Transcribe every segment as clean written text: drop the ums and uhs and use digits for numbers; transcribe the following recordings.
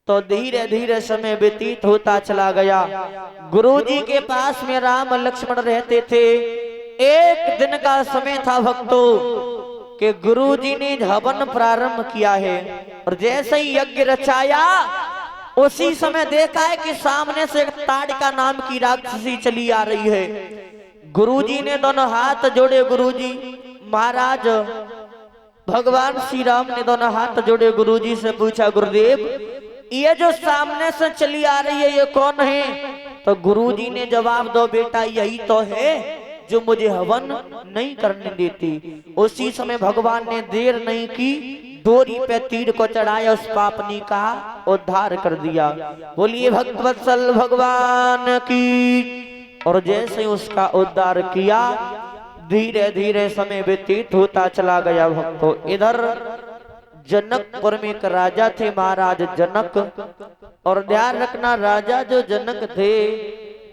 तो धीरे धीरे समय व्यतीत होता चला गया। गुरुजी के पास में राम लक्ष्मण रहते थे। एक दिन का समय था भक्तों कि गुरुजी ने हवन प्रारंभ किया है और जैसे ही यज्ञ रचाया उसी समय देखा है कि सामने से एक ताड़का नाम की राक्षसी चली आ रही है। गुरुजी ने दोनों हाथ जोड़े। गुरुजी महाराज भगवान श्री राम ने दोनों हाथ जोड़े गुरुजी से पूछा, गुरुदेव ये जो सामने से चली आ रही है ये कौन है? तो गुरुजी ने जवाब दो, बेटा यही तो है जो मुझे हवन नहीं करने देती। उसी समय भगवान ने देर नहीं की, डोरी पे तीर को चढ़ाया, उस पापनी का उद्धार कर दिया। बोलिए भक्तवत्सल भगवान की। और जैसे ही उसका उद्धार किया धीरे धीरे समय व्यतीत होता चला गया। भक्तों इधर जनकपुर में एक राजा थे, महाराज जनक। और ध्यान रखना राजा जो जनक थे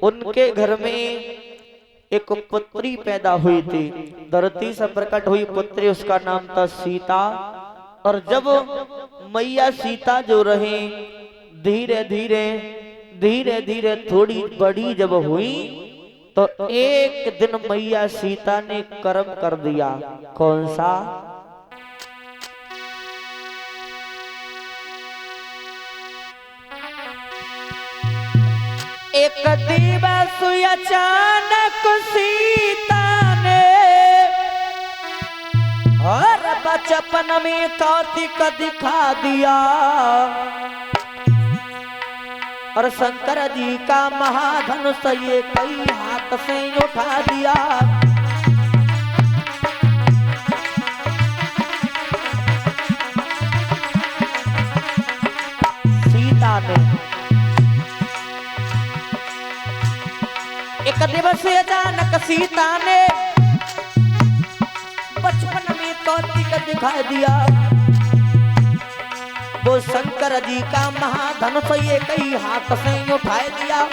उनके घर में एक पुत्री पैदा हुई थी। धरती से प्रकट हुई पुत्री, उसका नाम था सीता। और जब मैया सीता जो रहे धीरे धीरे थोड़ी बड़ी जब हुई तो एक दिन मैया सीता ने कर्म कर दिया। कौन सा? एक दिवस अचानक सीता ने और बचपन में कौतिक दिखा दिया और शंकर जी का महाधनुष ये कई हाथ से उठा दिया। सीता ने एक दिवस अचानक सीता ने बचपन में कौतिक दिखा दिया। वो शंकर जी का महाधनुष ये कई हाथ से उठा दिया।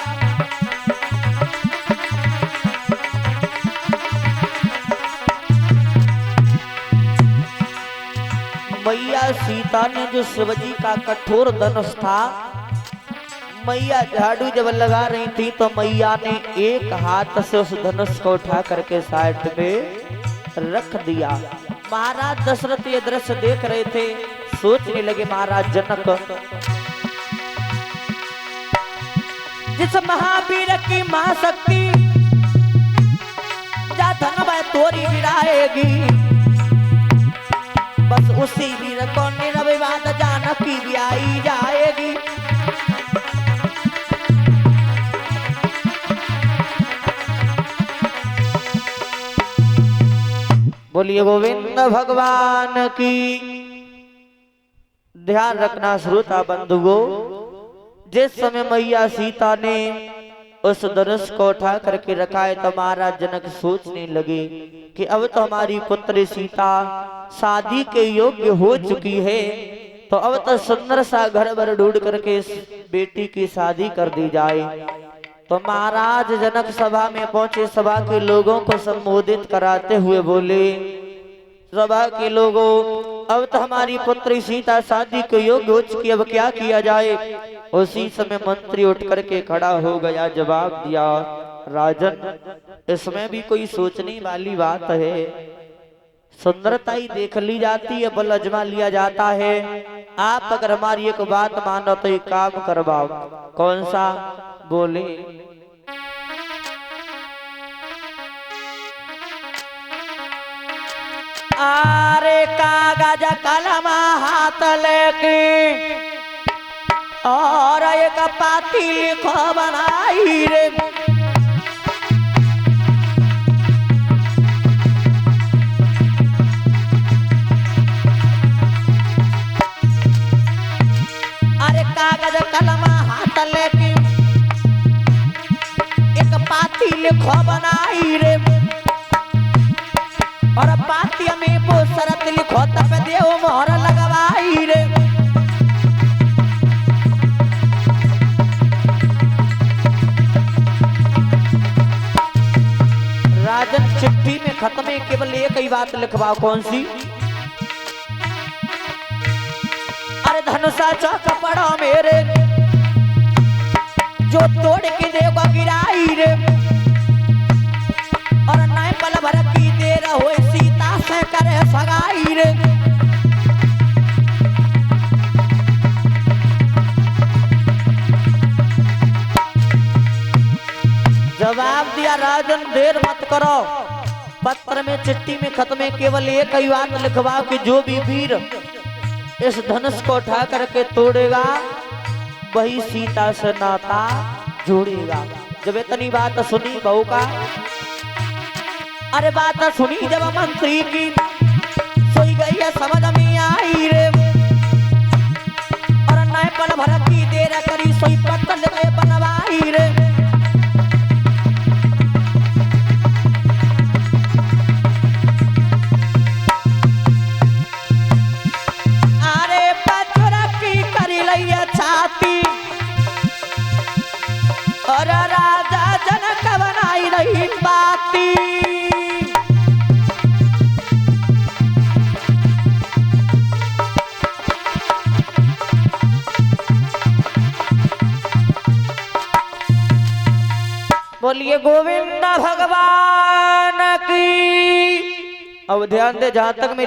मैया सीता ने जो शिवजी का कठोर धनुष था, मैया झाड़ू जब लगा रही थी तो मैया ने एक हाथ से उस धनुष को उठा करके साइड में रख दिया। महाराज दशरथ ये दृश्य देख रहे थे, सोचने लगे महाराज जनक जिस महावीर की मां शक्ति जा धन वह तोरी गिराएगी, बस उसी वीर को निर्विवाद जानकी भी आई जाएगी। बोलिए गोविंद भगवान की। ध्यान रखना श्रोता बंधुओं, जिस समय मैया सीता ने उस धनुष को उठा करके रखा है तो महाराज जनक सोचने लगे कि अब तो हमारी पुत्री सीता शादी के योग्य हो चुकी है, तो अब तो सुंदर सा घर भर ढूंढ करके इस बेटी की शादी कर दी जाए। तो महाराज जनक सभा में पहुंचे, सभा के लोगों को संबोधित कराते हुए बोले, सभा के लोगों अब तो हमारी पुत्री सीता शादी के योग्य हो चुकी, अब क्या किया जाए? उसी समय मंत्री उठ करके खड़ा हो गया, जवाब दिया, राजन इसमें भी कोई सोचने वाली बात है। सुंदरता ही देख ली जाती है, बल अजमा लिया जाता है। आप अगर हमारी एक बात मानो तो एक काम करवाओ। कौन सा? बोले आरे कागज कलम हाथ लेके और एक पाती लिखो बनाई रे, अरे कागज कलम हाथ लेके एक पाती लिखो बनाई रे, और पाती में वो शरत लिखो तब देव मोहर लगवाई रे। राजन चिट्ठी में खत्म में केवल एक ही बात लिखवाओ। कौन सी? अरे धनुषा चौक पड़ा मेरे जो तोड़ के देगा गिराई रे और नए पल भर की देर हो सीता से करे सगाई रे। जवाब दिया राजन देर मत करो, पत्र में चिट्ठी में खत में केवल एक ही बात लिखवाओ कि जो भी वीर इस धनुष को उठा करके तोड़ेगा वही सीता से नाता जोड़ेगा। जब इतनी बात सुनी बहू का, अरे बात सुनी जब मंत्री की सोई गई है समझ में आई रे और नए पल भर की देर करी सोई पत्र गए बनवाई रे। और राजा जनक बनाई रही बाती बोलिए गोविंद भगवान की। अब ध्यान दे, जहां तक मेरी